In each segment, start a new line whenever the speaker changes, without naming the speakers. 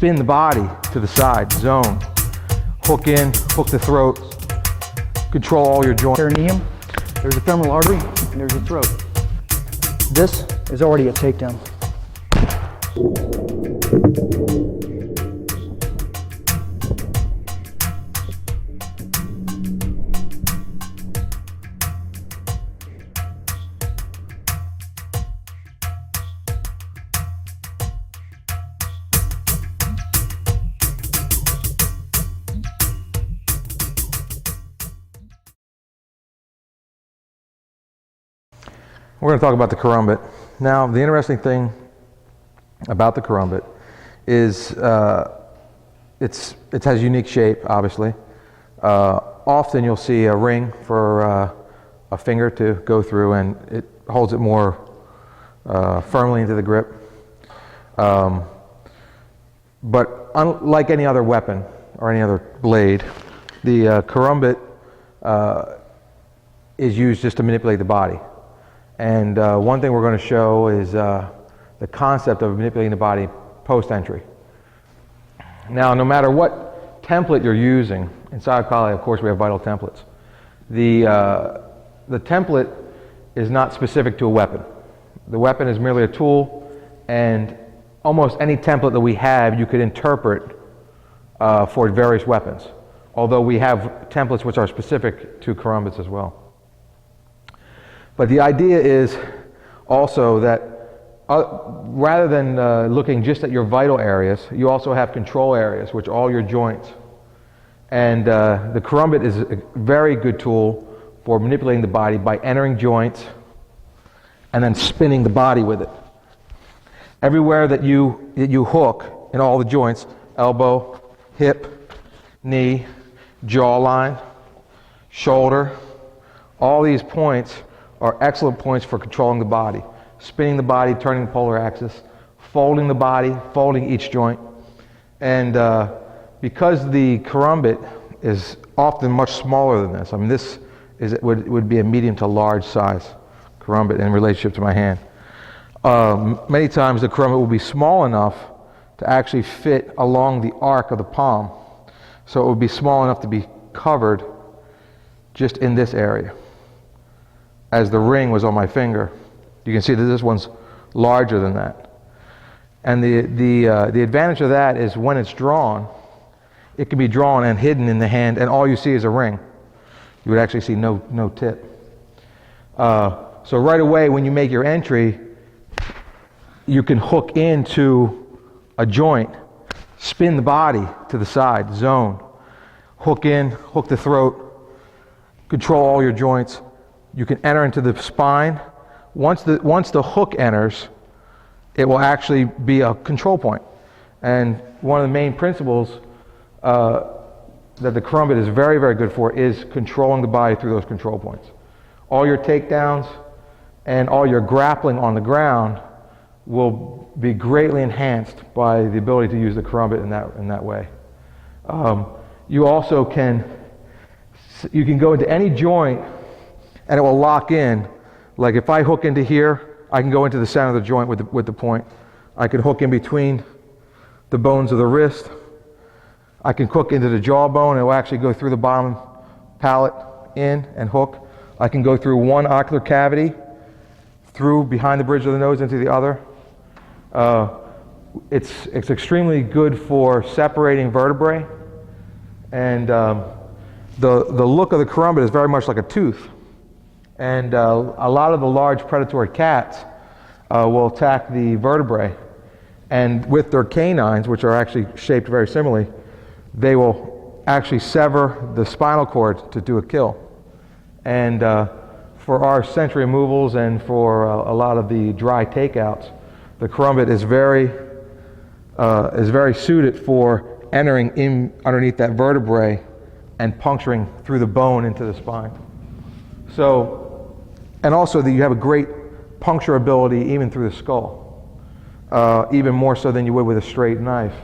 spin the body to the side, zone. Hook in, hook the throat, control all your joints.
Perineum, there's a femoral artery, and there's a throat. This is already a takedown.
We're going to talk about the Kerambit. Now, the interesting thing about the Kerambit is it has unique shape, obviously. Often you'll see a ring for a finger to go through, and it holds it more firmly into the grip. But unlike any other weapon or any other blade, the Kerambit is used just to manipulate the body. And one thing we're going to show is the concept of manipulating the body post-entry. Now, no matter what template you're using, inside of Kali, of course, we have vital templates. The template is not specific to a weapon. The weapon is merely a tool, and almost any template that we have, you could interpret for various weapons. Although we have templates which are specific to Kerambits as well. But the idea is also that rather than looking just at your vital areas, you also have control areas, which are all your joints. And the Kerambit is a very good tool for manipulating the body by entering joints and then spinning the body with it. Everywhere that you hook in all the joints, elbow, hip, knee, jawline, shoulder, all these points are excellent points for controlling the body. Spinning the body, turning the polar axis, folding the body, folding each joint. And because the Kerambit is often much smaller than this, I mean this would be a medium to large size Kerambit in relationship to my hand. Many times the Kerambit will be small enough to actually fit along the arc of the palm. So it would be small enough to be covered just in this area. As the ring was on my finger, you can see that this one's larger than that. And the advantage of that is when it's drawn, it can be drawn and hidden in the hand, and all you see is a ring. You would actually see no tip. So right away, when you make your entry, you can hook into a joint, spin the body to the side, zone, hook in, hook the throat, control all your joints. You can enter into the spine. Once the hook enters, it will actually be a control point. And one of the main principles that the Kerambit is very, very good for is controlling the body through those control points. All your takedowns and all your grappling on the ground will be greatly enhanced by the ability to use the Kerambit in that way. You also can go into any joint and it will lock in. Like if I hook into here, I can go into the center of the joint with the point. I can hook in between the bones of the wrist. I can hook into the jawbone, and it will actually go through the bottom palate in and hook. I can go through one ocular cavity, through behind the bridge of the nose into the other. It's extremely good for separating vertebrae, and the look of the Kerambit is very much like a tooth. And a lot of the large predatory cats will attack the vertebrae, and with their canines, which are actually shaped very similarly, they will actually sever the spinal cord to do a kill. And for our sensory removals and for a lot of the dry takeouts, the Kerambit is very suited for entering in underneath that vertebrae and puncturing through the bone into the spine. So, and also that you have a great puncture ability even through the skull, even more so than you would with a straight knife,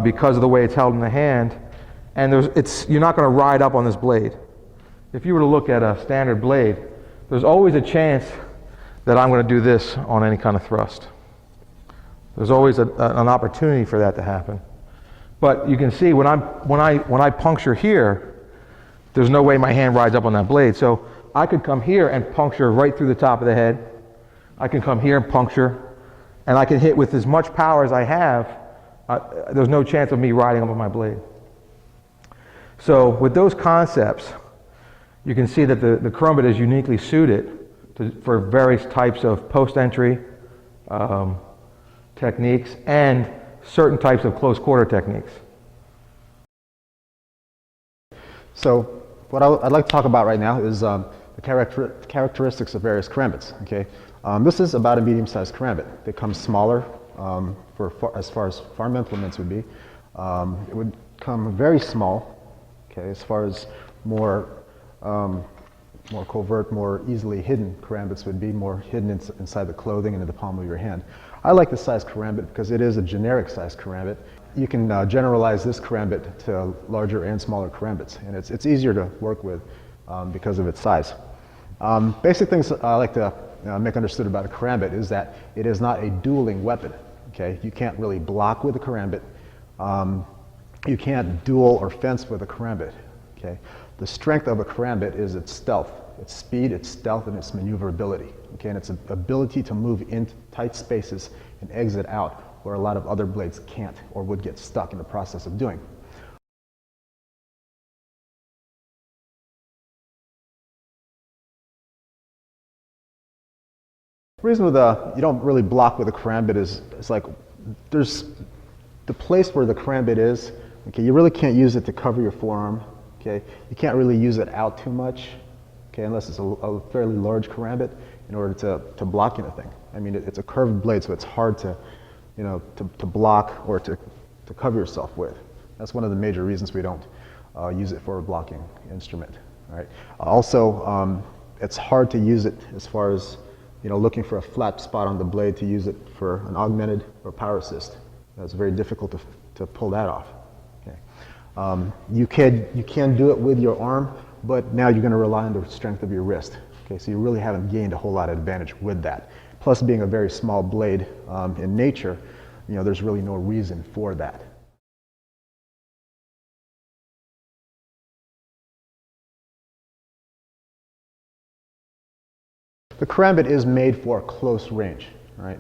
because of the way it's held in the hand. And you're not going to ride up on this blade. If you were to look at a standard blade, there's always a chance that I'm going to do this on any kind of thrust. There's always an opportunity for that to happen. But you can see when I puncture here, there's no way my hand rides up on that blade. So I could come here and puncture right through the top of the head. I can come here and puncture, and I can hit with as much power as I have. There's no chance of me riding up on my blade. So with those concepts, you can see that the Kerambit is uniquely suited for various types of post-entry techniques and certain types of close quarter techniques.
So what I'd like to talk about right now is the characteristics of various Kerambits. Okay, this is about a medium-sized Kerambit. They come smaller as far as farm implements would be. It would come very small. Okay, as far as more covert, more easily hidden Kerambits would be, more hidden inside the clothing and in the palm of your hand. I like the size Kerambit because it is a generic size Kerambit. You can generalize this Kerambit to larger and smaller Kerambits, and it's easier to work with because of its size. Basic things I like to make understood about a Kerambit is that it is not a dueling weapon. Okay, you can't really block with a Kerambit. You can't duel or fence with a Kerambit. Okay, the strength of a Kerambit is its stealth, its speed, its stealth, and its maneuverability. Okay, and its ability to move into tight spaces and exit out where a lot of other blades can't or would get stuck in the process of doing. The reason you don't really block with a Kerambit is it's like there's the place where the Kerambit is. Okay, you really can't use it to cover your forearm. Okay, you can't really use it out too much. Okay, unless it's a fairly large Kerambit in order to block anything. I mean, it's a curved blade, so it's hard to, to block or to cover yourself with. That's one of the major reasons we don't use it for a blocking instrument. All right. Also, it's hard to use it as far as looking for a flat spot on the blade to use it for an augmented or power assist. It's very difficult to pull that off. Okay. You can do it with your arm, but now you're going to rely on the strength of your wrist. Okay, so you really haven't gained a whole lot of advantage with that. Plus, being a very small blade in nature, there's really no reason for that. The Kerambit is made for close range, right?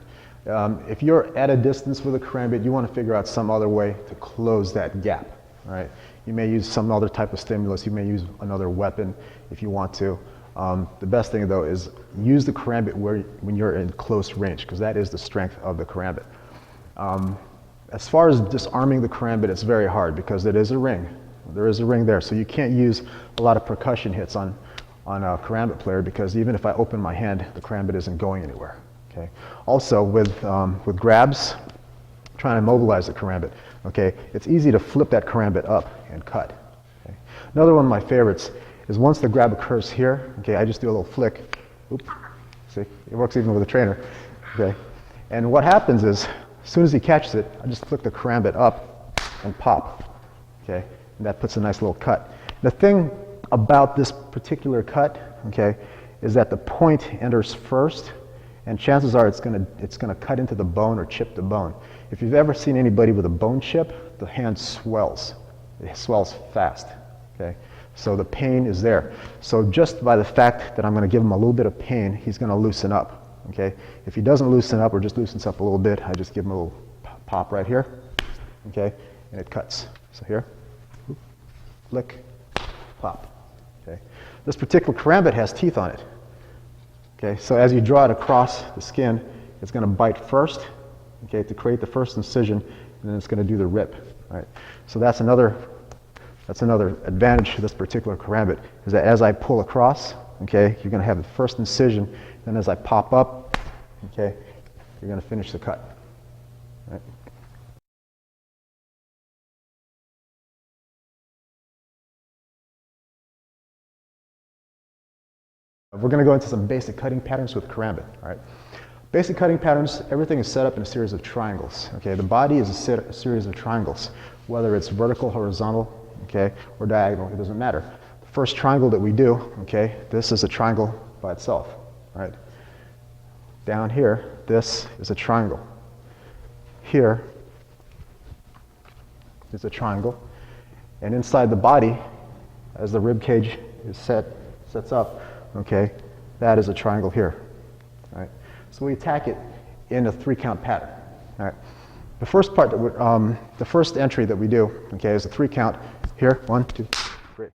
If you're at a distance with a Kerambit, you want to figure out some other way to close that gap, right? You may use some other type of stimulus. You may use another weapon if you want to. The best thing, though, is use the Kerambit when you're in close range, because that is the strength of the Kerambit. As far as disarming the Kerambit, it's very hard because it is a ring. There is a ring there, so you can't use a lot of percussion hits on a Kerambit player, because even if I open my hand, the Kerambit isn't going anywhere. Okay. Also, with grabs, trying to mobilize the Kerambit. Okay, it's easy to flip that Kerambit up and cut. Okay. Another one of my favorites is once the grab occurs here. Okay, I just do a little flick. Oop. See, it works even with a trainer. Okay, and what happens is, as soon as he catches it, I just flick the Kerambit up and pop. Okay, and that puts a nice little cut. The thing about this particular cut, okay, is that the point enters first, and chances are it's gonna cut into the bone or chip the bone. If you've ever seen anybody with a bone chip, the hand swells. It swells fast. Okay, so the pain is there. So just by the fact that I'm going to give him a little bit of pain, he's going to loosen up. Okay, if he doesn't loosen up or just loosens up a little bit, I just give him a little pop right here. Okay, and it cuts. So here, flick, pop. Okay, this particular Kerambit has teeth on it. Okay, so as you draw it across the skin, it's going to bite first, okay, to create the first incision, and then it's going to do the rip. Right. So that's another advantage to this particular Kerambit, is that as I pull across, okay, you're going to have the first incision, and as I pop up, okay, you're going to finish the cut. Right. We're going to go into some basic cutting patterns with Kerambit. All right. Basic cutting patterns, everything is set up in a series of triangles. Okay, the body is a series of triangles, whether it's vertical, horizontal, okay, or diagonal, it doesn't matter. The first triangle that we do, okay, this is a triangle by itself, right? Down here, this is a triangle. Here, is a triangle. And inside the body, as the rib cage is sets up, okay, that is a triangle here. Right? So we attack it in a 3-count pattern. All right. The first part that the first entry that we do, okay, is a 3-count here. 1, 2, 3.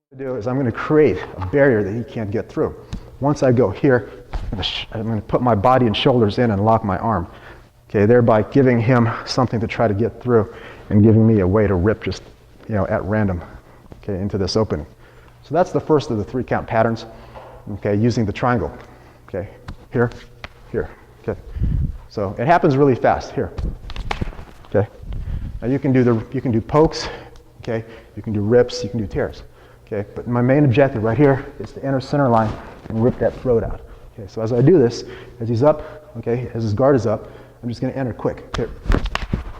What I'm going to do is I'm going to create a barrier that he can't get through. Once I go here, I'm going to put my body and shoulders in and lock my arm. Okay, thereby giving him something to try to get through and giving me a way to rip just, at random, okay, into this opening. So that's the first of the 3-count patterns, okay, using the triangle. Okay, here, here, okay. So it happens really fast, here. Okay. Now you can do pokes, okay, you can do rips, you can do tears. Okay, but my main objective right here is to enter center line and rip that throat out. Okay, so as I do this, as he's up, okay, as his guard is up, I'm just going to enter quick, here,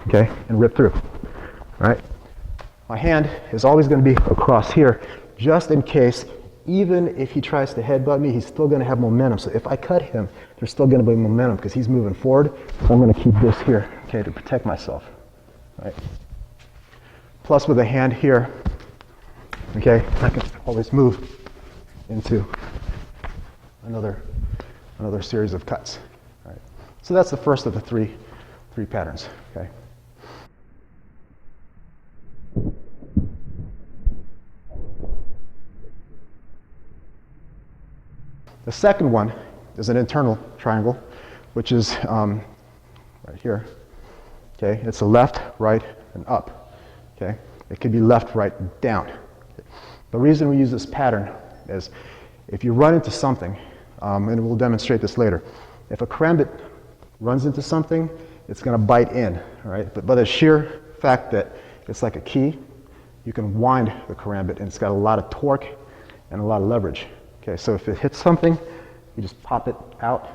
okay, and rip through. All right. My hand is always going to be across here, just in case, even if he tries to headbutt me, he's still going to have momentum. So if I cut him, there's still going to be momentum because he's moving forward. So I'm going to keep this here, okay, to protect myself. All right. Plus with a hand here, okay, I can always move into another series of cuts. All right. So that's the first of the three patterns. Okay. The second one is an internal triangle, which is right here. Okay, it's a left, right, and up. Okay, it could be left, right, down. Okay. The reason we use this pattern is if you run into something, and we'll demonstrate this later. If a Kerambit runs into something, it's going to bite in, all right? But by the sheer fact that it's like a key, you can wind the Kerambit, and it's got a lot of torque and a lot of leverage. Okay, so if it hits something, you just pop it out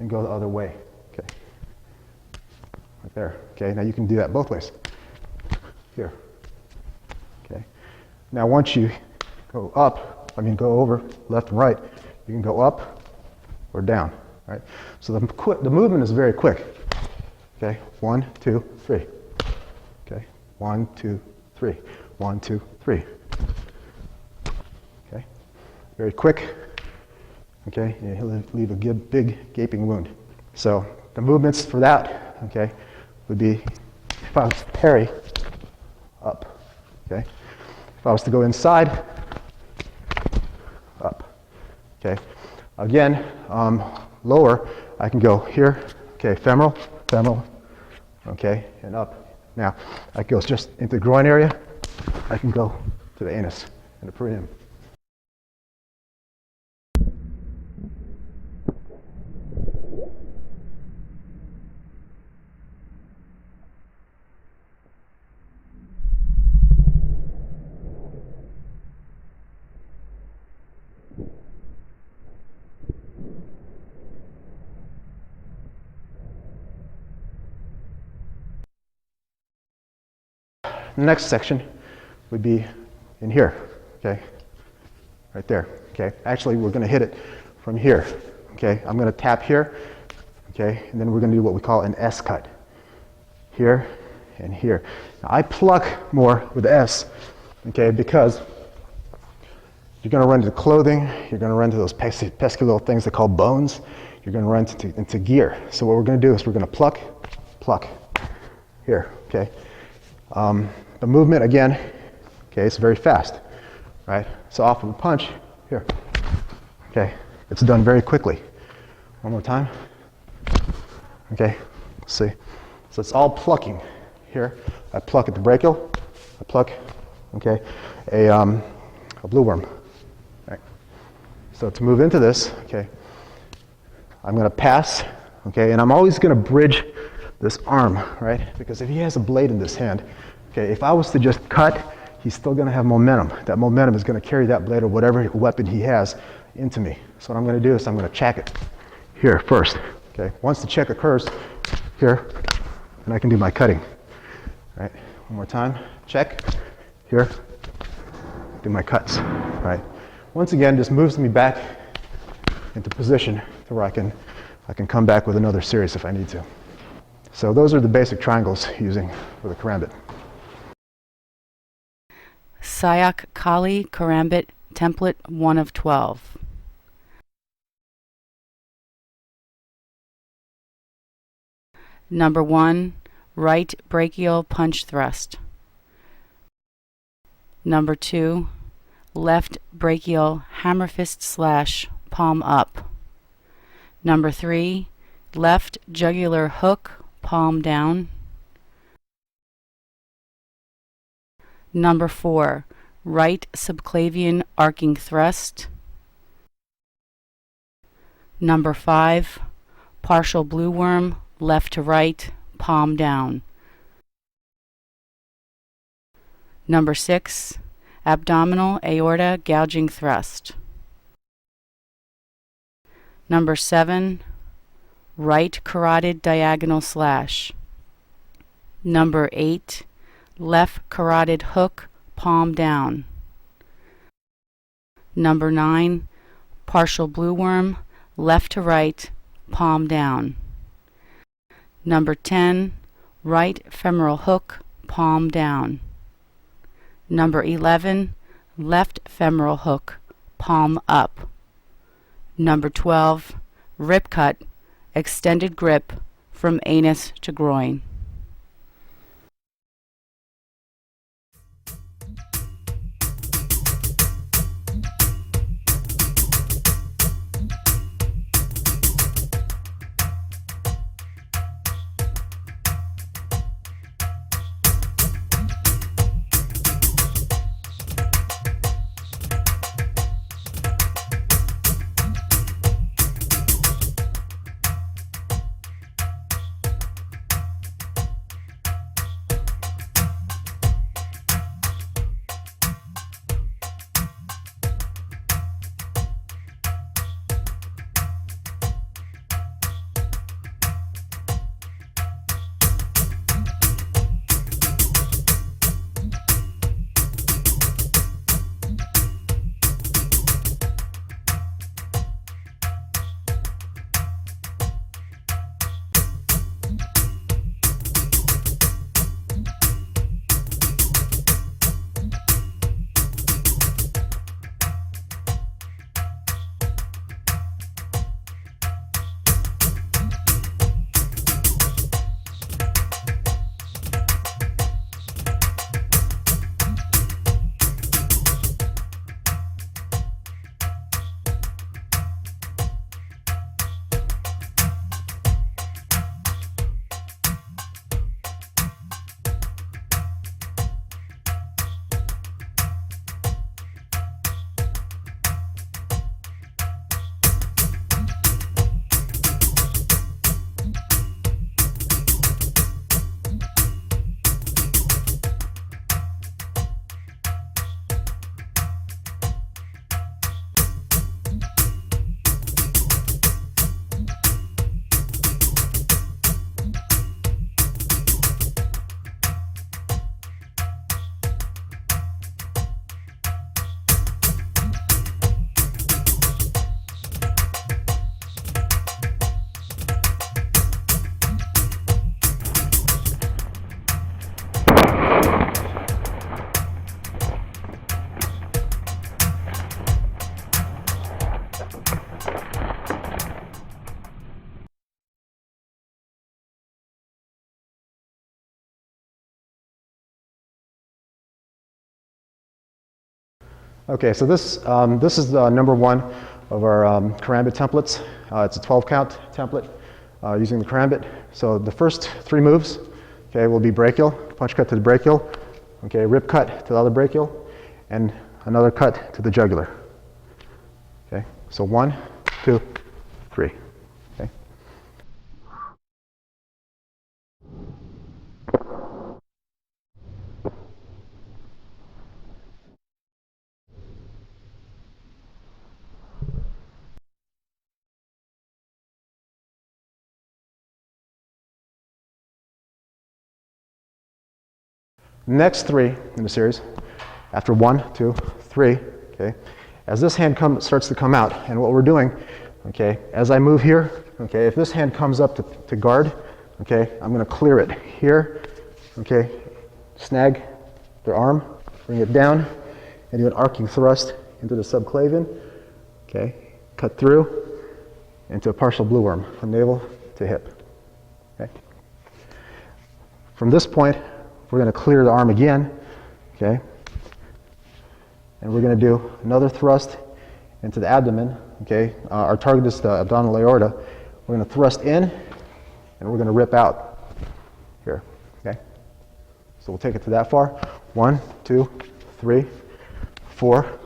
and go the other way. Okay, right there. Okay, now you can do that both ways. Here. Okay. Now once you go up, go over left and right, you can go up or down. Right? So the movement is very quick. Okay, 1, 2, 3. Okay, 1, 2, 3. 1, 2, 3. Okay, very quick. Okay, and he'll leave a big gaping wound. So the movements for that, okay, would be if I was to parry, up. Okay, if I was to go inside, up. Okay, again, lower, I can go here, okay, femoral, okay, and up. Now, I go just into the groin area, I can go to the anus and the perineum. The next section would be in here, okay, right there, okay. Actually, we're going to hit it from here, okay. I'm going to tap here, okay, and then we're going to do what we call an S cut, here and here. Now, I pluck more with the S, okay, because you're going to run into clothing, you're going to run into those pesky little things they call bones, you're going to run into gear. So what we're going to do is we're going to pluck, here, okay. The movement, again, okay, it's very fast, right? So off of a punch, here, okay, it's done very quickly. One more time, okay, let's see. So it's all plucking here. I pluck at the brachial, I pluck, okay, a blue worm, right? So to move into this, okay, I'm going to pass, okay, and I'm always going to bridge this arm, right? Because if he has a blade in this hand, okay, if I was to just cut, he's still going to have momentum. That momentum is going to carry that blade or whatever weapon he has into me. So what I'm going to do is I'm going to check it here first. Okay, once the check occurs, here, and I can do my cutting. All right, one more time, check, here, do my cuts, right? Once again, just moves me back into position to where I can come back with another series if I need to. So those are the basic triangles using for the Kerambit.
Sayak Kali Kerambit Template 1 of 12. Number 1, right brachial punch thrust. Number 2, left brachial hammer fist slash palm up. Number 3, left jugular hook palm down. Number 4, right subclavian arcing thrust. Number 5, partial blue worm left to right palm down. Number 6, abdominal aorta gouging thrust. Number 7, right carotid diagonal slash. Number 8, left carotid hook palm down. Number 9, partial blue worm left to right palm down. Number 10, right femoral hook palm down. Number 11, left femoral hook palm up. Number 12, rip cut, extended grip from anus to groin.
Okay, so this is number 1 of our Kerambit templates. It's a 12 count template using the Kerambit. So the first 3 moves, okay, will be brachial, punch cut to the brachial, okay, rip cut to the other brachial, and another cut to the jugular. Okay, so 1, 2, 3. Okay. Next 3 in the series After 1, 2, 3, okay, as this hand starts to come out, and what we're doing, okay, as I move here, okay, if this hand comes up to guard, okay, I'm going to clear it here, okay, snag their arm, bring it down, and do an arcing thrust into the subclavian, okay, cut through into a partial blue worm from navel to hip. Okay. From this point, we're going to clear the arm again, okay, and we're going to do another thrust into the abdomen, okay. Our target is the abdominal aorta. We're going to thrust in, and we're going to rip out here, okay. So we'll take it to that far. 1, 2, 3, 4,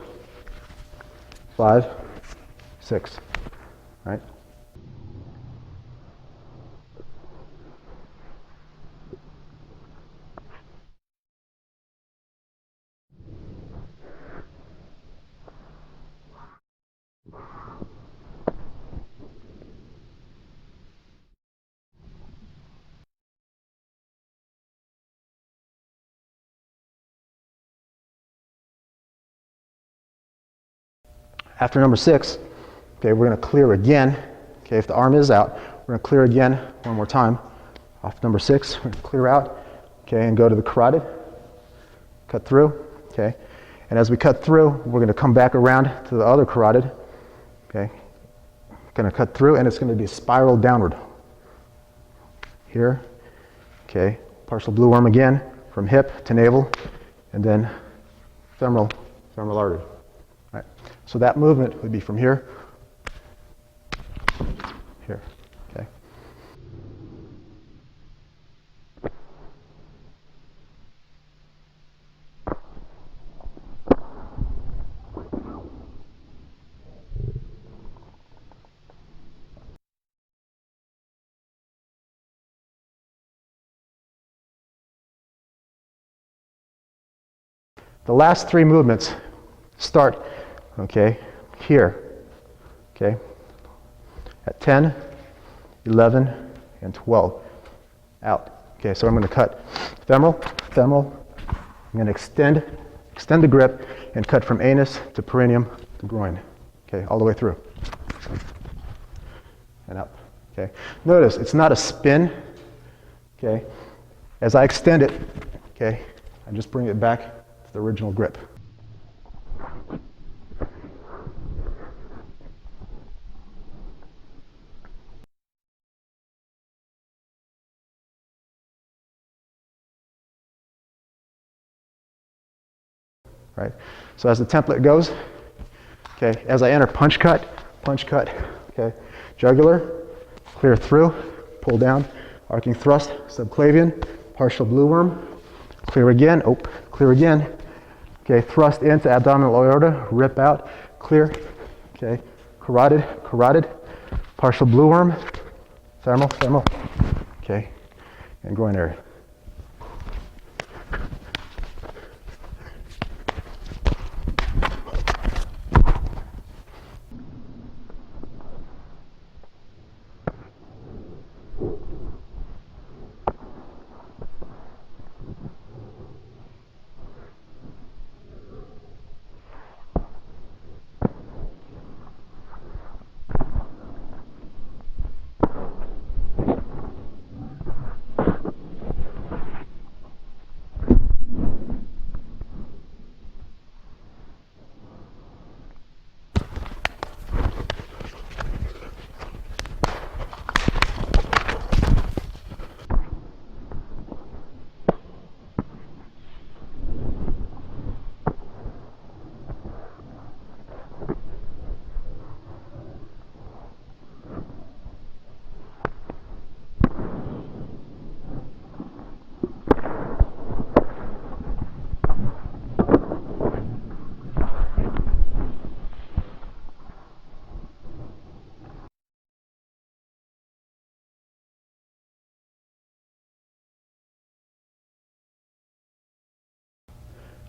5, 6, right? After number 6, okay, we're going to clear again. Okay, if the arm is out, we're going to clear again one more time. Off number 6, we're going to clear out, okay, and go to the carotid. Cut through, okay. And as we cut through, we're going to come back around to the other carotid, okay. Going to cut through, and it's going to be spiral downward. Here, okay, partial blue worm again, from hip to navel, and then femoral artery. Right. So that movement would be from here, here, okay. The last 3 movements start, okay, here, okay, at 10, 11, and 12, out. Okay, so I'm going to cut femoral, I'm going to extend the grip, and cut from anus to perineum to groin, okay, all the way through, and up, okay. Notice, it's not a spin, okay. As I extend it, okay, I just bring it back to the original grip. Right? So as the template goes, okay, as I enter punch cut, okay, jugular, clear through, pull down, arcing thrust, subclavian, partial blue worm, clear again, clear again, okay, thrust into abdominal aorta, rip out, clear, okay, carotid, partial blue worm, femoral, okay, and groin area.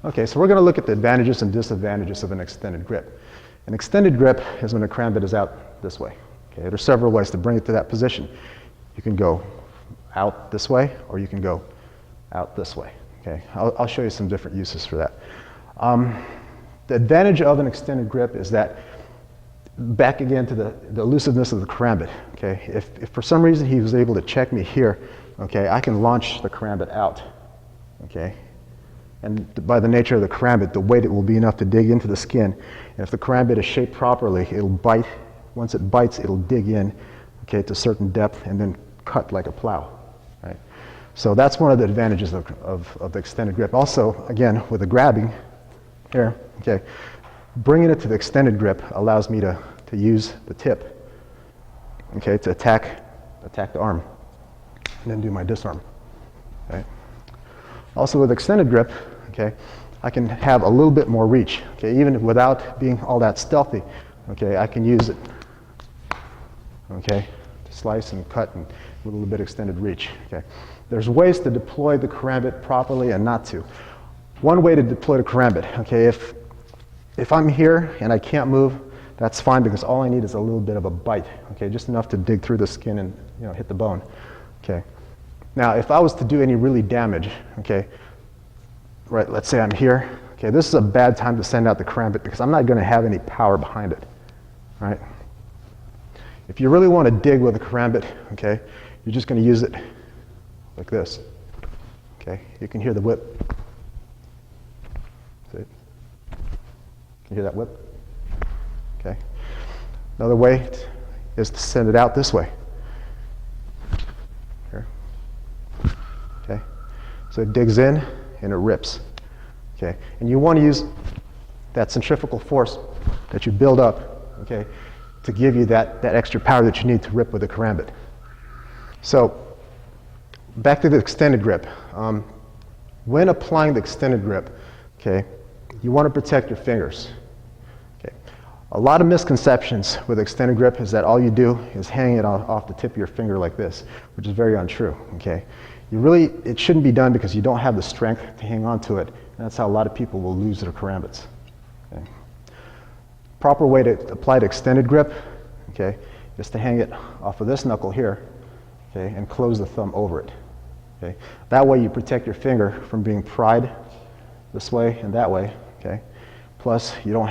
Okay, so we're going to look at the advantages and disadvantages of an extended grip. An extended grip is when the Kerambit is out this way. Okay, there are several ways to bring it to that position. You can go out this way, or you can go out this way. Okay, I'll show you some different uses for that. The advantage of an extended grip is that, back again to the elusiveness of the karambit. Okay, if for some reason he was able to check me here, okay, I can launch the karambit out. Okay, and by the nature of the karambit, the weight it will be enough to dig into the skin. And if the karambit is shaped properly, it'll bite. Once it bites, it'll dig in, okay, to a certain depth and then cut like a plow. Right. So that's one of the advantages of the extended grip. Also, again, with the grabbing here, okay, bringing it to the extended grip allows me to use the tip, okay, to attack the arm and then do my disarm. Okay. Also with extended grip, okay, I can have a little bit more reach, okay, even without being all that stealthy. Okay, I can use it, okay, to slice and cut and with a little bit extended reach. Okay, there's ways to deploy the karambit properly and not to. One way to deploy the karambit, okay, if I'm here and I can't move, that's fine because all I need is a little bit of a bite, okay, just enough to dig through the skin and, you know, hit the bone. Okay. Now, if I was to do any really damage, okay, right, let's say I'm here, okay, this is a bad time to send out the karambit because I'm not going to have any power behind it, right? If you really want to dig with a karambit, okay, you're just going to use it like this, okay? You can hear the whip. See it? Can you hear that whip? Okay. Another way is to send it out this way. Here. Okay. So it digs in and it rips. Okay. And you want to use that centrifugal force that you build up, okay, to give you that extra power that you need to rip with the karambit. So back to the extended grip. When applying the extended grip, okay, you want to protect your fingers. Okay. A lot of misconceptions with extended grip is that all you do is hang it off the tip of your finger like this, which is very untrue. Okay. It shouldn't be done because you don't have the strength to hang on to it. And that's how a lot of people will lose their karambits. Okay. Proper way to apply the extended grip, okay, is to hang it off of this knuckle here, okay, and close the thumb over it. Okay. That way you protect your finger from being pried this way and that way. Okay. Plus you don't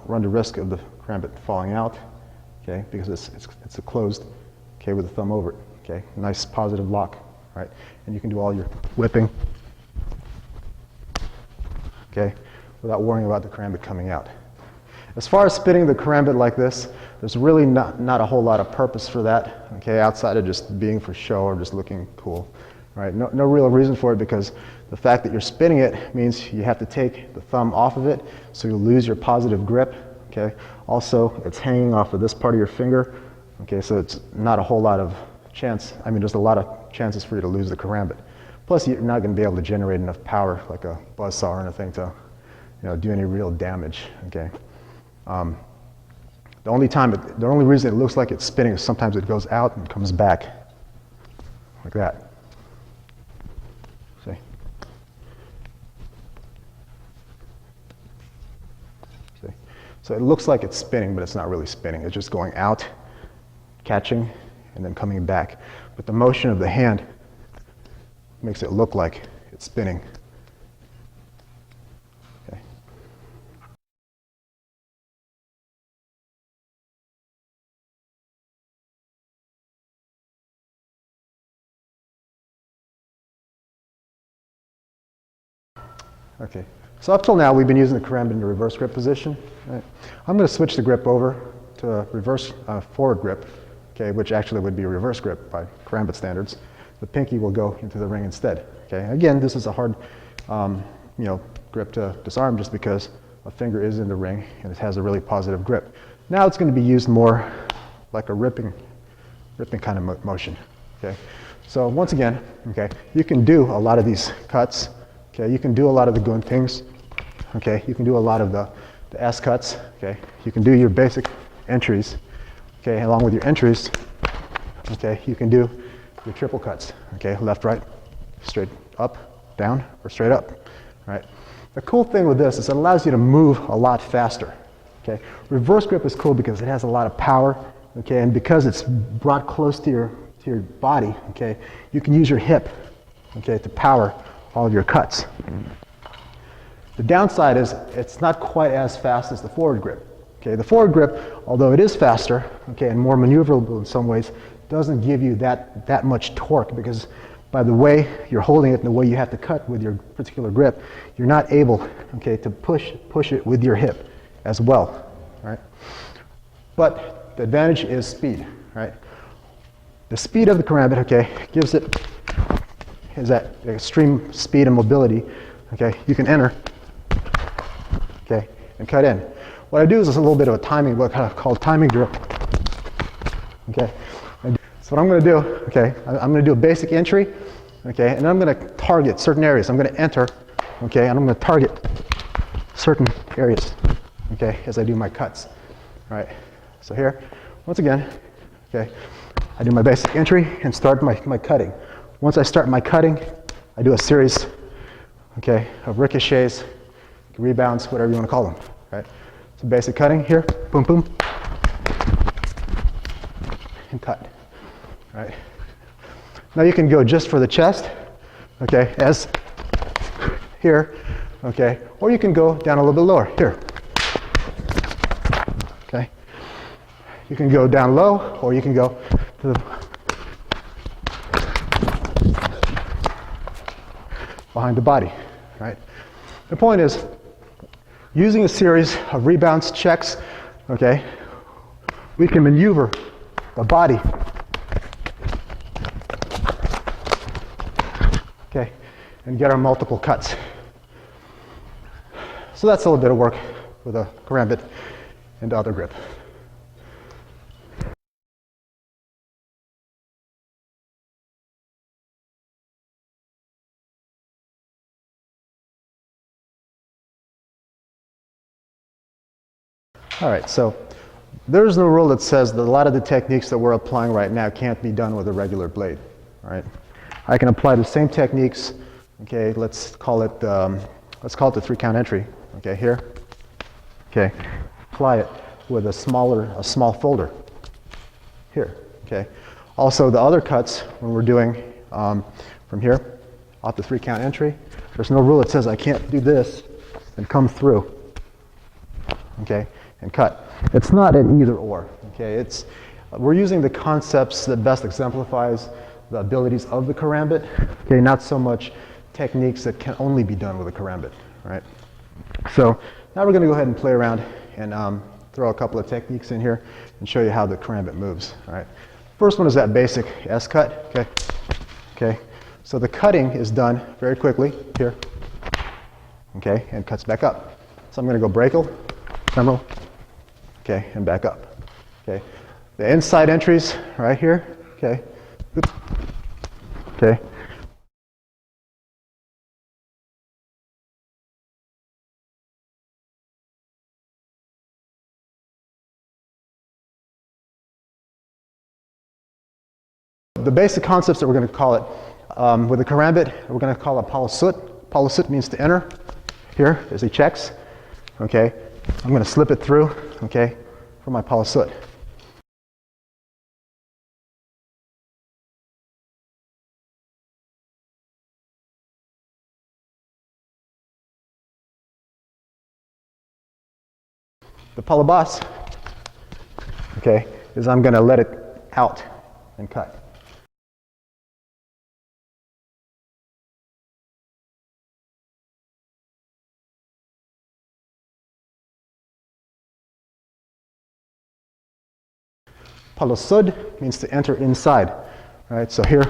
run the risk of the karambit falling out, okay, because it's closed, okay, with the thumb over it. Okay, nice positive lock, right? And you can do all your whipping, okay, without worrying about the karambit coming out. As far as spinning the karambit like this, there's really not a whole lot of purpose for that, okay, outside of just being for show or just looking cool, right? No real reason for it because the fact that you're spinning it means you have to take the thumb off of it, so you'll lose your positive grip, okay? Also, it's hanging off of this part of your finger, okay, so it's not a whole lot of chance. I mean, there's a lot of chances for you to lose the karambit. Plus, you're not going to be able to generate enough power like a buzzsaw or anything to, you know, do any real damage, okay? The only reason it looks like it's spinning is sometimes it goes out and comes back like that. See? See? So it looks like it's spinning, but it's not really spinning. It's just going out, catching, and then coming back. But the motion of the hand makes it look like it's spinning. Okay. Okay, so up till now we've been using the karambit in the reverse grip position. Right? I'm going to switch the grip over to a reverse forward grip, okay, which actually would be a reverse grip by karambit standards. The pinky will go into the ring instead. Okay, again, this is a hard, grip to disarm just because a finger is in the ring and it has a really positive grip. Now it's going to be used more like a ripping kind of motion. Okay, so once again, okay, you can do a lot of these cuts. Okay, you can do a lot of the gun things. Okay, you can do a lot of the S cuts. Okay, you can do your basic entries. Okay, along with your entries, okay, you can do your triple cuts. Okay, left, right, straight up, down, or straight up. Right. The cool thing with this is it allows you to move a lot faster. Okay, reverse grip is cool because it has a lot of power. Okay, and because it's brought close to your body. Okay, you can use your hip. Okay, to power all of your cuts. The downside is it's not quite as fast as the forward grip. Okay, the forward grip, although it is faster, okay, and more maneuverable in some ways, doesn't give you that much torque, because by the way you're holding it and the way you have to cut with your particular grip, you're not able, okay, to push it with your hip as well, right? But the advantage is speed, right? The speed of the Kerambit, okay, gives it is that extreme speed and mobility. Okay, you can enter, okay, and cut in. What I do is a little bit of a timing, what kind of called timing drill. Okay, so what I'm going to do, okay, I'm going to do a basic entry, okay, and I'm going to target certain areas. I'm going to enter, okay, and I'm going to target certain areas, okay, as I do my cuts. All right, so here, once again, okay, I do my basic entry and start my cutting. Once I start my cutting, I do a series, okay, of ricochets, rebounds, whatever you want to call them, right? So basic cutting here, boom, boom, and cut, right? Now you can go just for the chest, okay, as here, okay, or you can go down a little bit lower, here, okay? You can go down low, or you can go to the behind the body, right? The point is, using a series of rebounds, checks, okay, we can maneuver the body, okay, and get our multiple cuts. So that's a little bit of work with a Kerambit and other grip. All right, so there's no rule that says that a lot of the techniques that we're applying right now can't be done with a regular blade, right? I can apply the same techniques, okay, let's call it the 3-count entry, okay, here, okay, apply it with a small folder, here, okay. Also the other cuts, when we're doing from here, off the 3-count entry, there's no rule that says I can't do this and come through, okay, and cut. It's not an either or, okay? We're using the concepts that best exemplifies the abilities of the Kerambit, okay? Not so much techniques that can only be done with a Kerambit, right? So now we're going to go ahead and play around and throw a couple of techniques in here and show you how the Kerambit moves, all right? First one is that basic S cut, okay? Okay, so the cutting is done very quickly here, okay, and cuts back up. So I'm going to go brachial, femoral, okay, and back up, okay. The inside entries right here, okay, oops, okay. The basic concepts that we're going to call it, with the Kerambit, we're going to call it palasut. Palasut means to enter. Here is he checks, okay. I'm going to slip it through, okay, for my palasut. The palabas, okay, is I'm going to let it out and cut. Palasud means to enter inside, right? So here,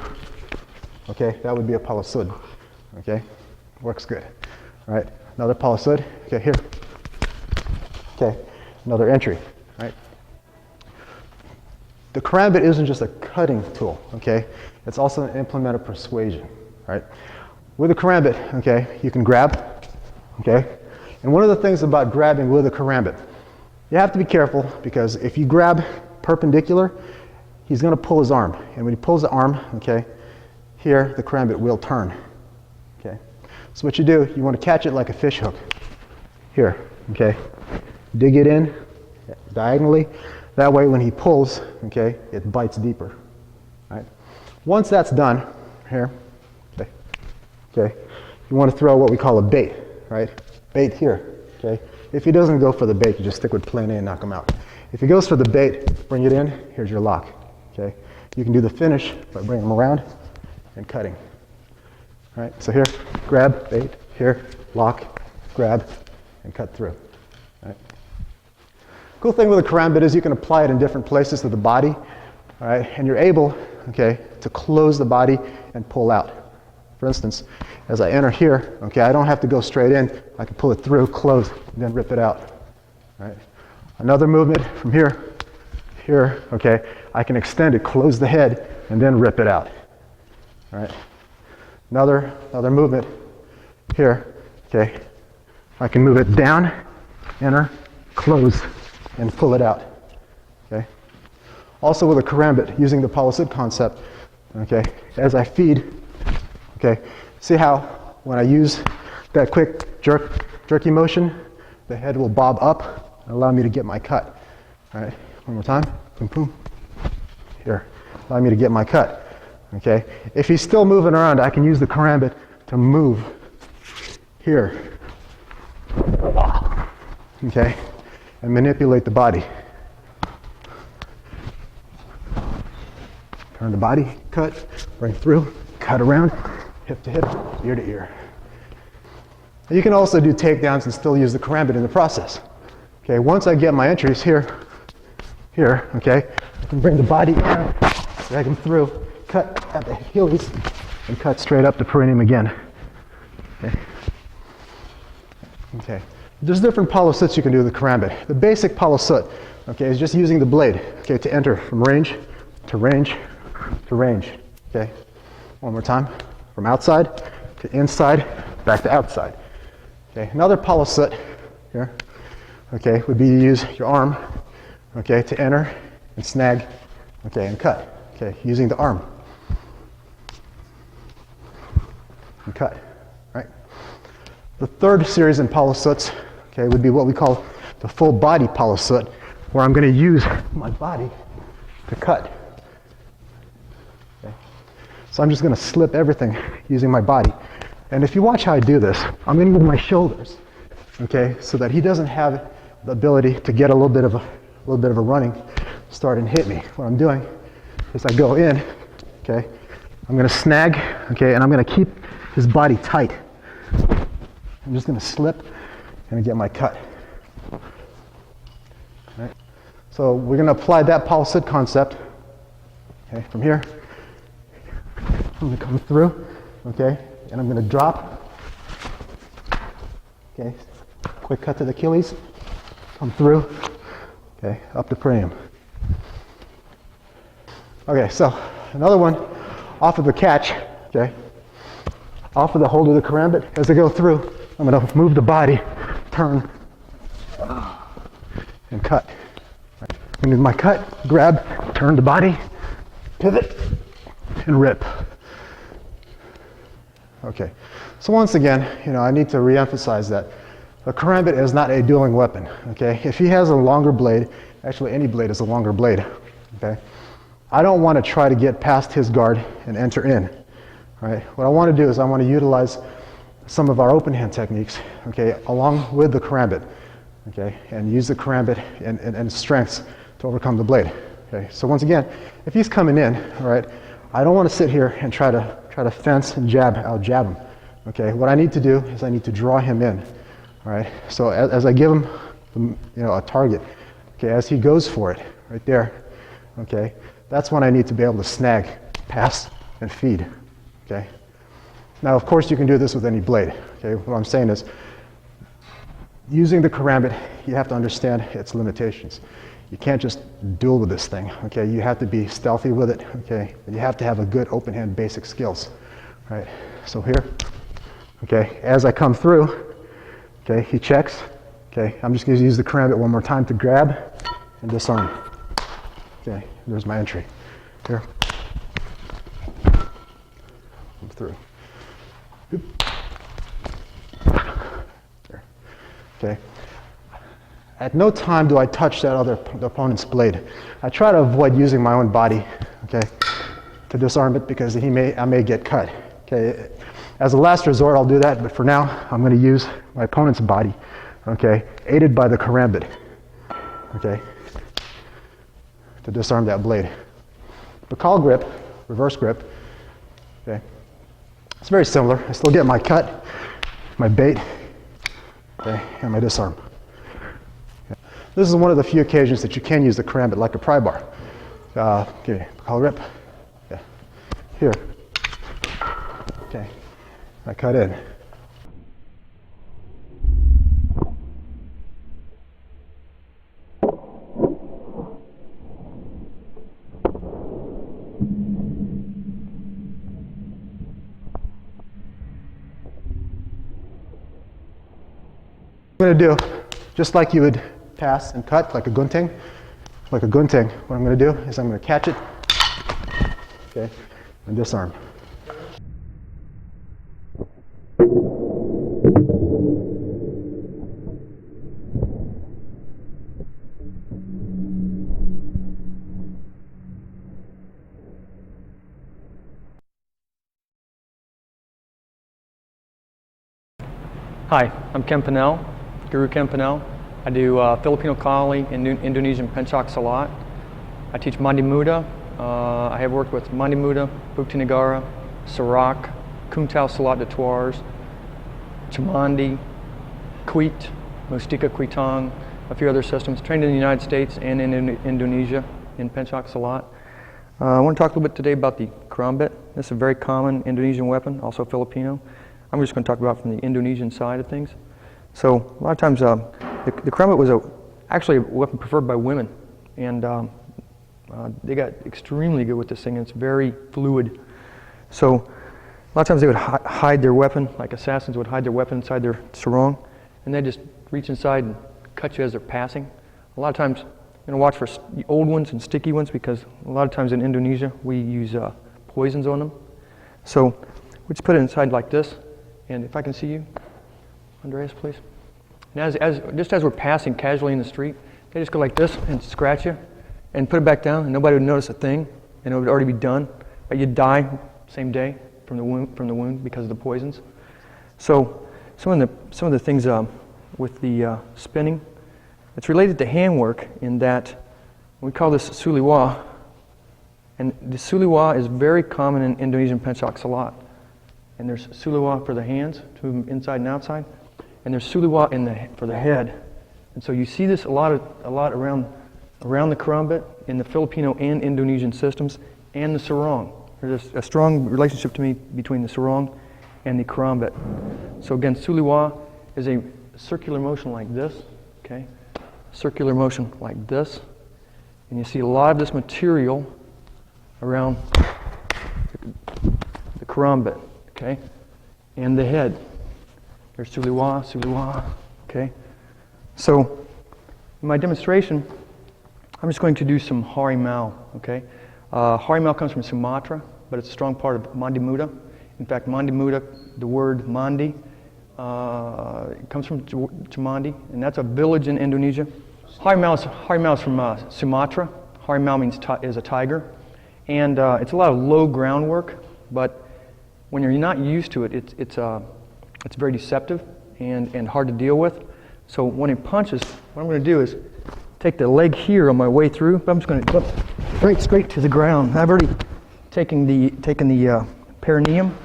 okay, that would be a palasud, okay? Works good, all right? Another palasud, okay, here, okay, another entry, right? The Kerambit isn't just a cutting tool, okay? It's also an implement of persuasion, right? With a Kerambit, okay, you can grab, okay? And one of the things about grabbing with a Kerambit, you have to be careful, because if you grab perpendicular, he's going to pull his arm, and when he pulls the arm, okay, here the Kerambit will turn, okay. So what you do, you want to catch it like a fish hook, here, okay, dig it in diagonally, that way when he pulls, okay, it bites deeper, right. Once that's done, here, okay, you want to throw what we call a bait, right, bait here, okay? If he doesn't go for the bait, you just stick with plan A and knock him out. If he goes for the bait, bring it in, here's your lock, okay? You can do the finish by bringing him around and cutting. All right, so here, grab, bait, here, lock, grab, and cut through. All right. Cool thing with a karambit is you can apply it in different places to the body, all right, and you're able, okay, to close the body and pull out. For instance, as I enter here, okay, I don't have to go straight in. I can pull it through, close, and then rip it out. All right. Another movement from here, here, okay, I can extend it, close the head, and then rip it out. All right. Another movement here, okay. I can move it down, enter, close, and pull it out, okay. Also with a karambit, using the palisid concept, okay, as I feed, okay, see how when I use that quick jerky motion, the head will bob up and allow me to get my cut. All right, one more time, boom, boom, here, allow me to get my cut. Okay, if he's still moving around, I can use the karambit to move here, okay, and manipulate the body. Turn the body, cut, bring through, cut around, hip to hip, ear to ear. You can also do takedowns and still use the karambit in the process. Okay, once I get my entries here, okay, I can bring the body down, drag him through, cut at the Achilles, and cut straight up the perineum again. Okay. Okay. There's different palisods you can do with the karambit. The basic palisod, okay, is just using the blade, okay, to enter from range to range to range. Okay. One more time. From outside to inside, back to outside. Okay. Another palisod here, okay, would be to use your arm, okay, to enter and snag, okay, and cut. Okay, using the arm. And cut, right? The third series in palisods, okay, would be what we call the full body palisod, where I'm going to use my body to cut. Okay. So I'm just going to slip everything using my body. And if you watch how I do this, I'm going to use my shoulders, okay, so that he doesn't have the ability to get a little bit of a running start and hit me. What I'm doing is I go in, okay, I'm going to snag, okay, and I'm going to keep his body tight. I'm just going to slip and get my cut. Right. So we're going to apply that palisod concept, okay, from here. I'm going to come through, okay, and I'm going to drop, okay, quick cut to the Achilles, come through, okay, up the perineum. Okay, so another one off of the catch, okay, off of the hold of the karambit. As I go through, I'm going to move the body, turn, and cut. I'm going to do my cut, grab, turn the body, pivot, and rip. Okay, so once again, I need to re-emphasize that a karambit is not a dueling weapon, okay? If he has a longer blade, actually any blade is a longer blade, okay? I don't want to try to get past his guard and enter in, right? What I want to do is I want to utilize some of our open hand techniques, okay, along with the karambit, okay, and use the karambit and strengths to overcome the blade, okay? So once again, if he's coming in, all right, I don't want to sit here and try to fence and out jab him, okay? What I need to do is I need to draw him in, all right? So as I give him, a target, okay, as he goes for it, right there, okay, that's when I need to be able to snag, pass, and feed, okay? Now, of course, you can do this with any blade, okay? What I'm saying is, using the karambit, you have to understand its limitations. You can't just duel with this thing, okay? You have to be stealthy with it, okay? And you have to have a good open hand basic skills, right? So here, okay, as I come through, okay, he checks, okay? I'm just gonna use the karambit one more time to grab and disarm. Okay, there's my entry. Here. I'm through. There. Okay. At no time do I touch the opponent's blade. I try to avoid using my own body, okay, to disarm it because I may get cut. Okay. As a last resort, I'll do that, but for now, I'm going to use my opponent's body, okay, aided by the Kerambit, okay, to disarm that blade. The call grip, reverse grip, okay, it's very similar. I still get my cut, my bait, okay, and my disarm. Okay. This is one of the few occasions that you can use the Kerambit like a pry bar. Okay, call grip, yeah, here, okay, I cut in. What I'm going to do, just like you would pass and cut like a gunting, what I'm going to do is I'm going to catch it, okay, and disarm.
Hi, I'm Ken Pinnell, Guru Ken Pinnell. I do Filipino Kali and Indonesian Pencak Silat. I teach Mandi Muda. I have worked with Mandi Muda, Bukti Negara, Sarak, Kuntao Silat de Tuars, Chamandi, Kuit, Mustika Kuitang, a few other systems. Trained in the United States and in Indonesia in Pencak Silat. I want to talk a little bit today about the Kerambit. This is a very common Indonesian weapon, also Filipino. I'm just going to talk about from the Indonesian side of things. So a lot of times the Kerambit was actually a weapon preferred by women, and they got extremely good with this thing, and it's very fluid. So a lot of times they would hide their weapon, like assassins would hide their weapon inside their sarong, and they just reach inside and cut you as they're passing. A lot of times you're going to watch for old ones and sticky ones, because a lot of times in Indonesia we use poisons on them. So we just put it inside like this. And if I can see you, Andreas, please. And just as we're passing casually in the street, they just go like this and scratch you and put it back down, and nobody would notice a thing, and it would already be done. But you'd die same day from the wound because of the poisons. So some of the things with the spinning, it's related to handwork in that we call this suliwa, and the suliwa is very common in Indonesian Pencak Silat. And there's suliwa for the hands, to move them inside and outside, and there's suliwa for the head. And so you see this a lot around the Kerambit in the Filipino and Indonesian systems, and the sarong. There's a strong relationship to me between the sarong and the Kerambit. So again, suliwa is a circular motion like this, okay? Circular motion like this, and you see a lot of this material around the Kerambit. Okay, and the head. There's suliwa, okay? So, in my demonstration, I'm just going to do some harimau, okay? Harimau comes from Sumatra, but it's a strong part of Mandi Muda. In fact, Mandi Muda, the word Mandi, comes from Chamandi, and that's a village in Indonesia. Harimau is from Sumatra. Harimau means is a tiger, and it's a lot of low groundwork, but when you're not used to it, it's very deceptive and hard to deal with. So when it punches, what I'm going to do is take the leg here on my way through, but I'm just going to go right straight to the ground. I've already taken the perineum.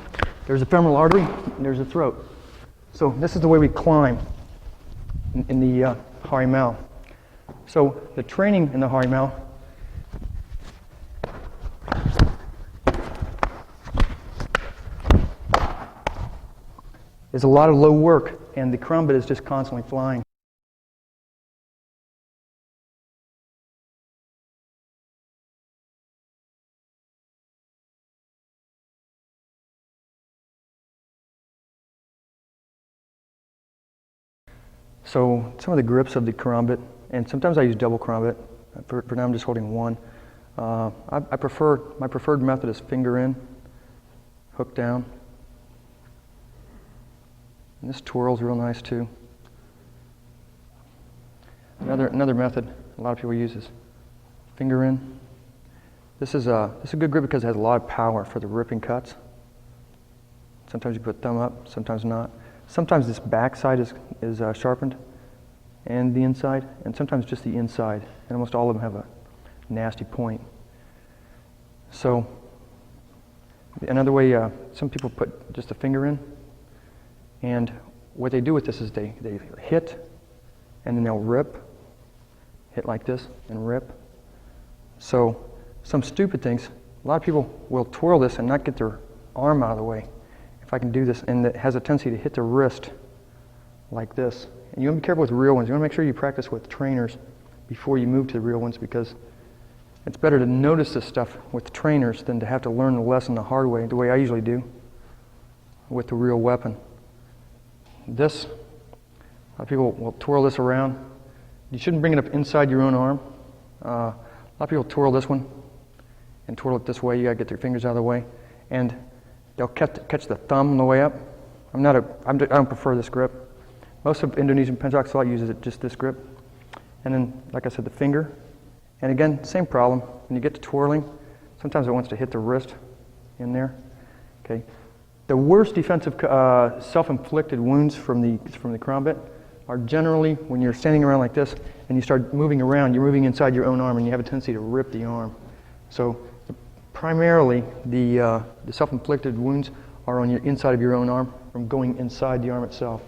There's a femoral artery, and there's the throat. So this is the way we climb in the harimau. So the training in the harimau is a lot of low work, and the Kerambit is just constantly flying. So some of the grips of the Kerambit, and sometimes I use double Kerambit. For now I'm just holding one. My preferred method is finger in, hook down. And this twirl's real nice too. Another method a lot of people use is finger in. This is a good grip because it has a lot of power for the ripping cuts. Sometimes you put thumb up, sometimes not. Sometimes this back side is sharpened, and the inside, and sometimes just the inside. And almost all of them have a nasty point. So another way, some people put just a finger in, and what they do with this is they hit, and then they'll rip, hit like this, and rip. So some stupid things, a lot of people will twirl this and not get their arm out of the way. If I can do this, and it has a tendency to hit the wrist like this. And you want to be careful with real ones. You want to make sure you practice with trainers before you move to the real ones, because it's better to notice this stuff with trainers than to have to learn the lesson the hard way, the way I usually do with the real weapon. This, a lot of people will twirl this around. You shouldn't bring it up inside your own arm. A lot of people twirl this one and twirl it this way. You got to get your fingers out of the way. And they'll catch the thumb on the way up. I don't prefer this grip. Most of Indonesian pencaksilat silat uses just this grip. And then, like I said, the finger. And again, same problem. When you get to twirling, sometimes it wants to hit the wrist in there. Okay. The worst defensive self-inflicted wounds from the Kerambit are generally when you're standing around like this and you start moving around, you're moving inside your own arm and you have a tendency to rip the arm. So primarily the self-inflicted wounds are on your inside of your own arm from going inside the arm itself.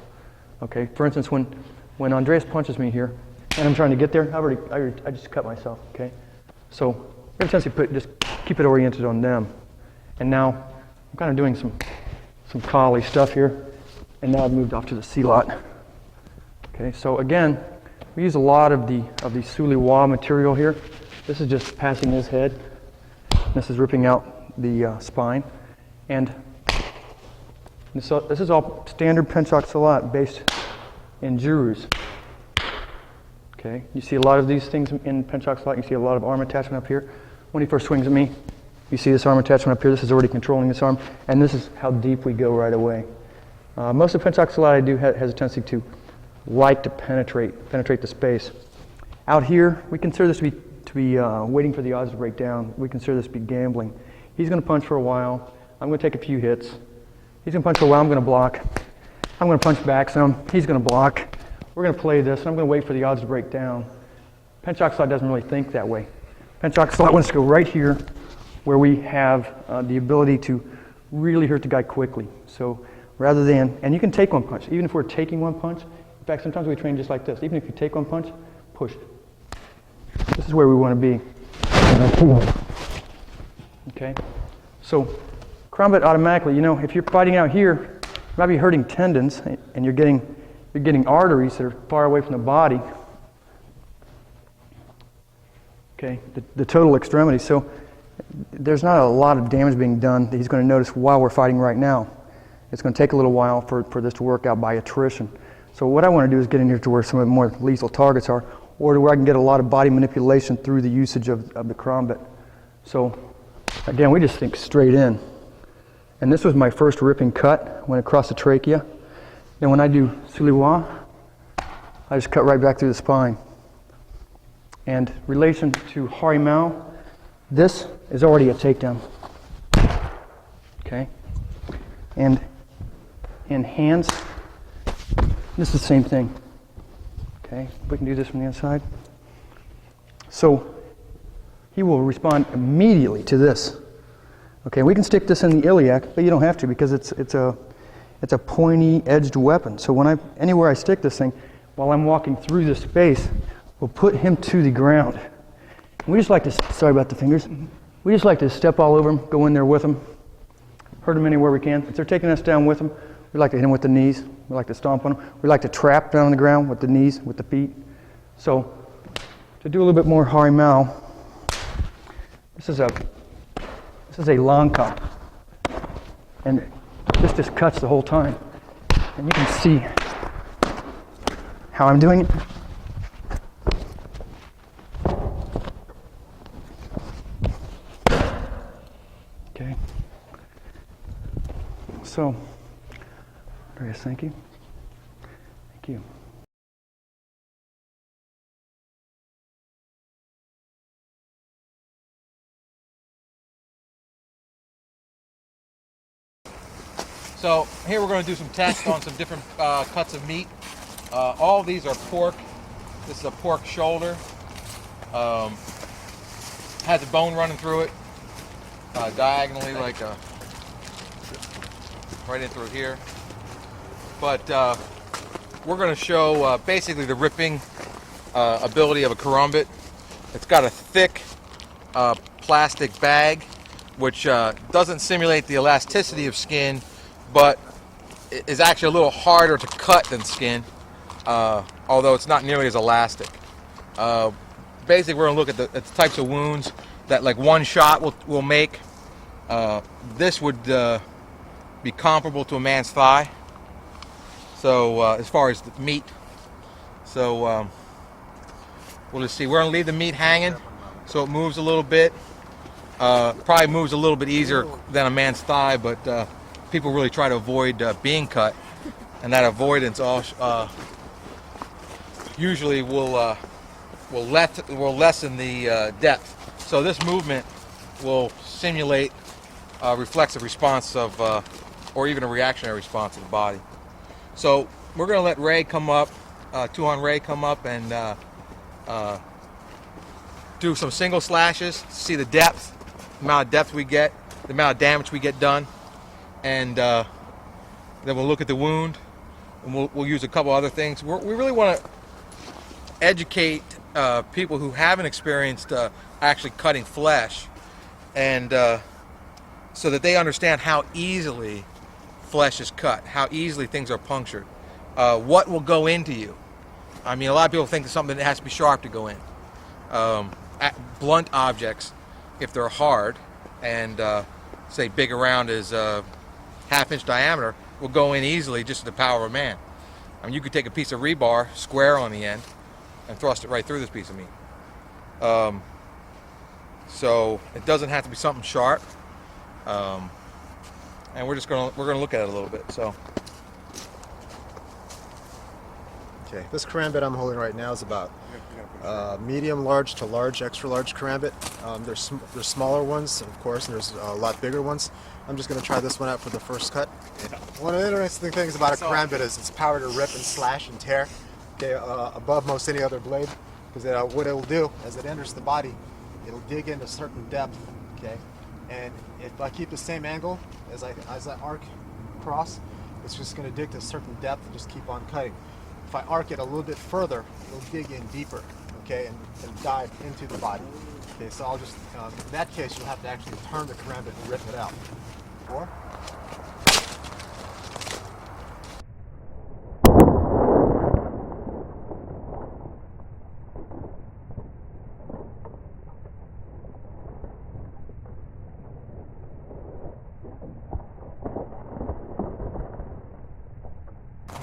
Okay. For instance, when Andreas punches me here and I'm trying to get there, I just cut myself. Okay. So we have a tendency to just keep it oriented on them. And now I'm kind of doing some collie stuff here, and now I've moved off to the silat. Okay, so again, we use a lot of the suliwa material here. This is just passing his head. This is ripping out the spine, and this is all standard pencaksilat silat based in jurus. Okay, you see a lot of these things in pencaksilat silat. You see a lot of arm attachment up here. When he first swings at me, you see this arm attachment up here. This is already controlling this arm, and this is how deep we go right away. Most of pencaksilat silat I do has a tendency to like to penetrate the space. Out here, we consider this to be waiting for the odds to break down. We consider this to be gambling. He's going to punch for a while. I'm going to take a few hits. He's going to punch for a while. I'm going to block. I'm going to punch back some. He's going to block. We're going to play this, and I'm going to wait for the odds to break down. Pencaksilat silat doesn't really think that way. Pencaksilat silat wants to go right here, where we have the ability to really hurt the guy quickly. So rather than, and you can take one punch, even if we're taking one punch. In fact, sometimes we train just like this. Even if you take one punch, push. This is where we want to be. Okay? So Kerambit automatically, if you're fighting out here, you might be hurting tendons, and you're getting arteries that are far away from the body. Okay, the total extremity. So there's not a lot of damage being done that he's going to notice while we're fighting right now. It's going to take a little while for this to work out by attrition. So what I want to do is get in here to where some of the more lethal targets are, or to where I can get a lot of body manipulation through the usage of the Kerambit. So again, we just think straight in. And this was my first ripping cut, went across the trachea. Then when I do suliwa, I just cut right back through the spine. And relation to harimau, this is already a takedown. Okay? And in hands, this is the same thing. Okay? We can do this from the inside. So he will respond immediately to this. Okay, we can stick this in the iliac, but you don't have to because it's a pointy edged weapon. So anywhere I stick this thing, while I'm walking through this space, will put him to the ground. We just like to, sorry about the fingers, we just like to step all over them, go in there with them, hurt them anywhere we can. If they're taking us down with them, we like to hit them with the knees. We like to stomp on them. We like to trap down on the ground with the knees, with the feet. So to do a little bit more harimau, this is a long cut. And this just cuts the whole time. And you can see how I'm doing it. Okay. So, Andreas, thank you. Thank you.
So here we're going to do some tests on some different cuts of meat. All of these are pork. This is a pork shoulder. Has a bone running through it diagonally, like right in through here. But we're going to show basically the ripping ability of a Kerambit. It's got a thick plastic bag, which doesn't simulate the elasticity of skin, but is actually a little harder to cut than skin, although it's not nearly as elastic. Basically, we're going to look at the types of wounds that like one shot will make. This would be comparable to a man's thigh. So as far as the meat, so we'll just see. We're going to leave the meat hanging so it moves a little bit. Probably moves a little bit easier than a man's thigh, but people really try to avoid being cut, and that avoidance usually will lessen the depth. So this movement will simulate a reflexive response of, or even a reactionary response of the body. So we're going to let Ray come up, Tuhan Ray come up and do some single slashes, see the depth, the amount of depth we get, the amount of damage we get done, and then we'll look at the wound, and we'll use a couple other things. We really want to educate people who haven't experienced actually cutting flesh, and so that they understand how easily flesh is cut, how easily things are punctured, what will go into you. I mean, a lot of people think it's something that has to be sharp to go in. Blunt objects, if they're hard and say big around is half-inch diameter, will go in easily just with the power of a man. I mean, you could take a piece of rebar, square on the end, and thrust it right through this piece of meat. So it doesn't have to be something sharp. And we're gonna look at it a little bit. So,
Okay, this Kerambit I'm holding right now is about medium, large to large, extra large Kerambit. There's smaller ones, of course, and there's a lot bigger ones. I'm just going to try this one out for the first cut. Yeah. One of the interesting things about a Kerambit is its power to rip and slash and tear, okay, above most any other blade, because what it will do as it enters the body, it'll dig into a certain depth, okay, and if I keep the same angle as I arc across, it's just going to dig to a certain depth and just keep on cutting. If I arc it a little bit further, it'll dig in deeper, okay, and dive into the body. Okay, so I'll just, in that case, you'll have to actually turn the Kerambit and rip it out. Or,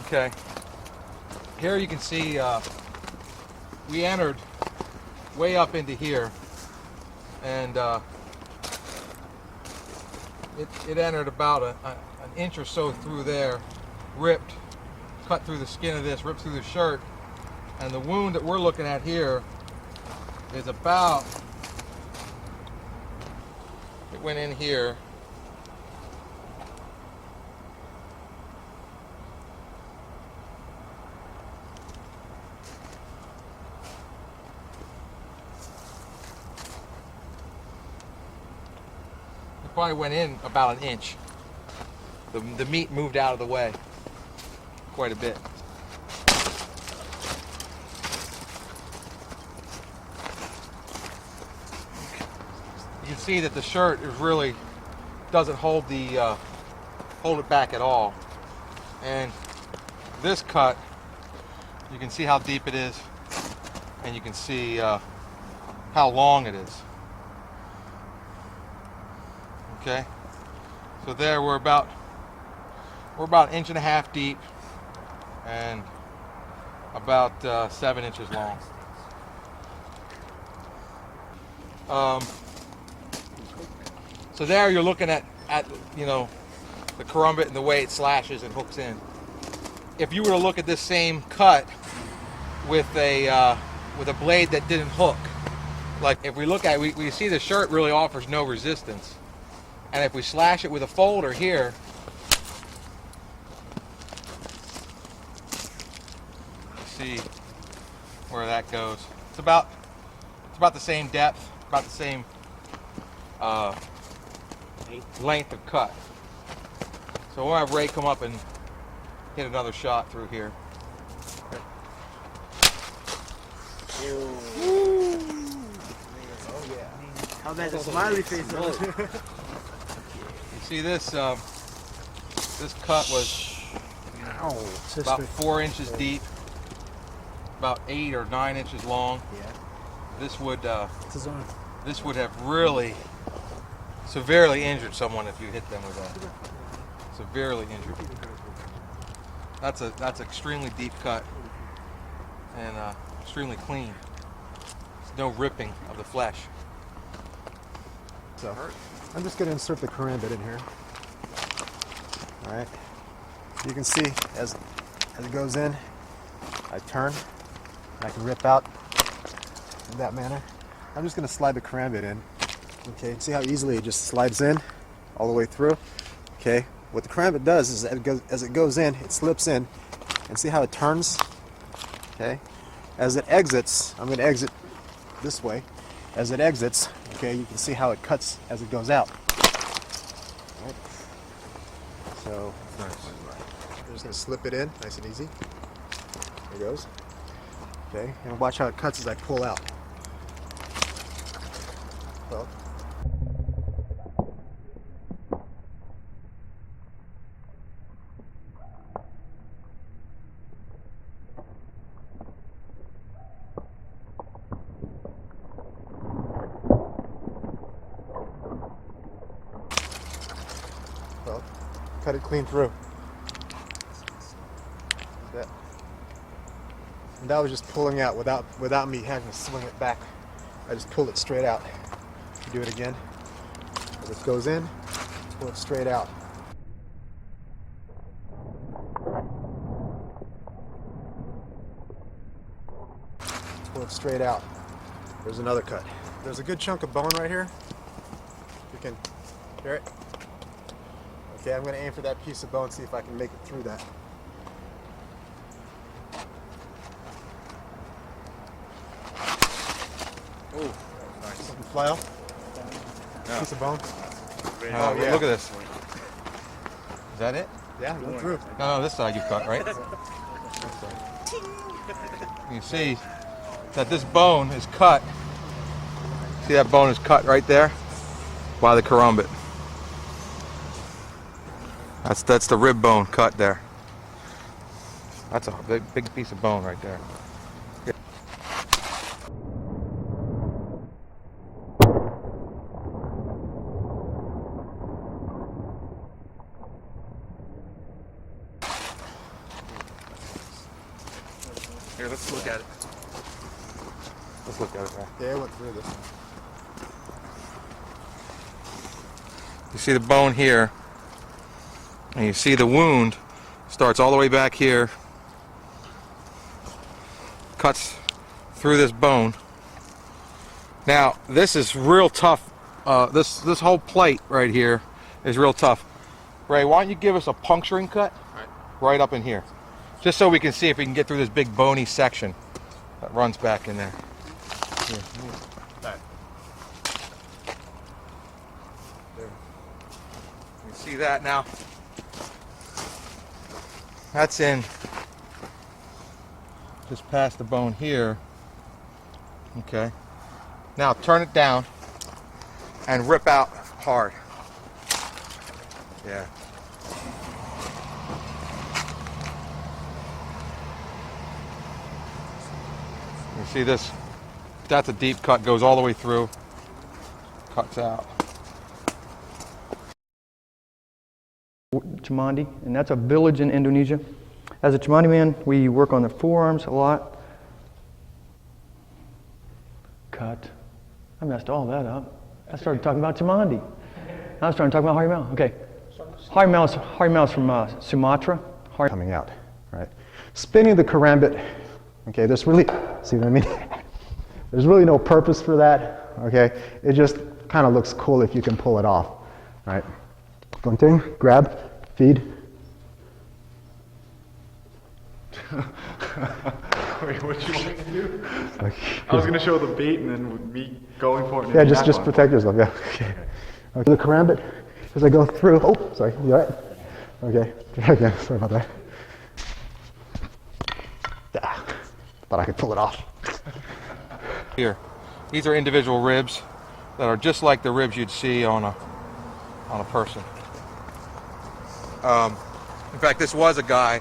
okay. Here you can see we entered way up into here, and it entered about an inch or so through there, ripped, cut through the skin of this, ripped through the shirt, and the wound that we're looking at here is about, it went in here. Probably went in about an inch. The meat moved out of the way quite a bit. You can see that the shirt is really doesn't hold it back at all. And this cut, you can see how deep it is, and you can see how long it is. Okay, so there we're about an inch and a half deep and about 7 inches long. So there you're looking at you know, the Kerambit and the way it slashes and hooks in. If you were to look at this same cut with a blade that didn't hook, like if we look at it, we see the shirt really offers no resistance. And if we slash it with a folder here, see where that goes. It's about the same depth, about the same length of cut. So we'll have Ray come up and hit another shot through here.
How about the smiley face?
You see this? This cut was about 4 inches deep, about 8 or 9 inches long.
Yeah.
This would have really severely injured someone if you hit them with that. Severely injured. That's extremely deep cut and extremely clean. There's no ripping of the flesh.
So I'm just going to insert the Kerambit in here. All right. You can see as it goes in, I turn and I can rip out in that manner. I'm just going to slide the Kerambit in. Okay, see how easily it just slides in all the way through? Okay, what the Kerambit does is as it goes in, it slips in, and see how it turns? Okay, as it exits, I'm going to exit this way. As it exits, okay, you can see how it cuts as it goes out. Right. So, I'm just going to slip it in, nice and easy. There it goes. Okay, and watch how it cuts as I pull out. Well, cut it clean through. That. And that was just pulling out without me having to swing it back. I just pulled it straight out. Do it again. As it goes in, pull it straight out. Pull it straight out. There's another cut. There's a good chunk of bone right here. You can hear it. Okay, I'm going to aim for that piece of bone, see if I can make it through that.
Ooh, nice.
Something fly off?
Yeah.
Piece of bone?
Oh, yeah. Look at this. Is that it?
Yeah, go through.
No, this side you cut, right? You see that this bone is cut. See that bone is cut right there by the Kerambit. That's the rib bone cut there. That's a big piece of bone right there. Here, let's look at it. Let's look at it there.
Yeah, I went through this one.
You see the bone here, and you see the wound starts all the way back here, cuts through this bone. Now, this is real tough. This whole plate right here is real tough. Ray, why don't you give us a puncturing cut right up in here, just so we can see if we can get through this big bony section that runs back in there. Here, there. You see that now? That's in just past the bone here. Okay. Now turn it down and rip out hard. Yeah. You see this? That's a deep cut, goes all the way through, cuts out.
Cimandi, and that's a village in Indonesia. As a Cimandi man, we work on the forearms a lot. Cut. I messed all that up. I started talking about Cimandi. I was trying to talk about harimau. Okay. Harimau's from Sumatra.
Coming out, right? Spinning the Kerambit, okay, there's really, see what I mean? There's really no purpose for that, okay? It just kind of looks cool if you can pull it off, right? Gunting, grab, feed.
Wait, what you want me to do?
Okay.
I was gonna show the bait and then with me going for it. And
Yeah,
then
just
back on.
protect yourself. Yeah. Okay. Okay. The karambit as I go through. Oh, sorry. You all right? Okay. Try again. Sorry about that. Ah, thought I could pull it off.
Here, these are individual ribs that are just like the ribs you'd see on a person. In fact, this was a guy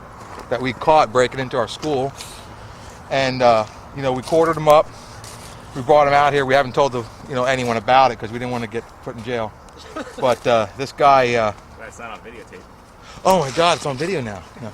that we caught breaking into our school, and you know, we quartered him up. We brought him out here. We haven't told anyone about it because we didn't want to get put in jail. But this guy.
That's not on videotape.
Oh my God! It's on video now. Yeah.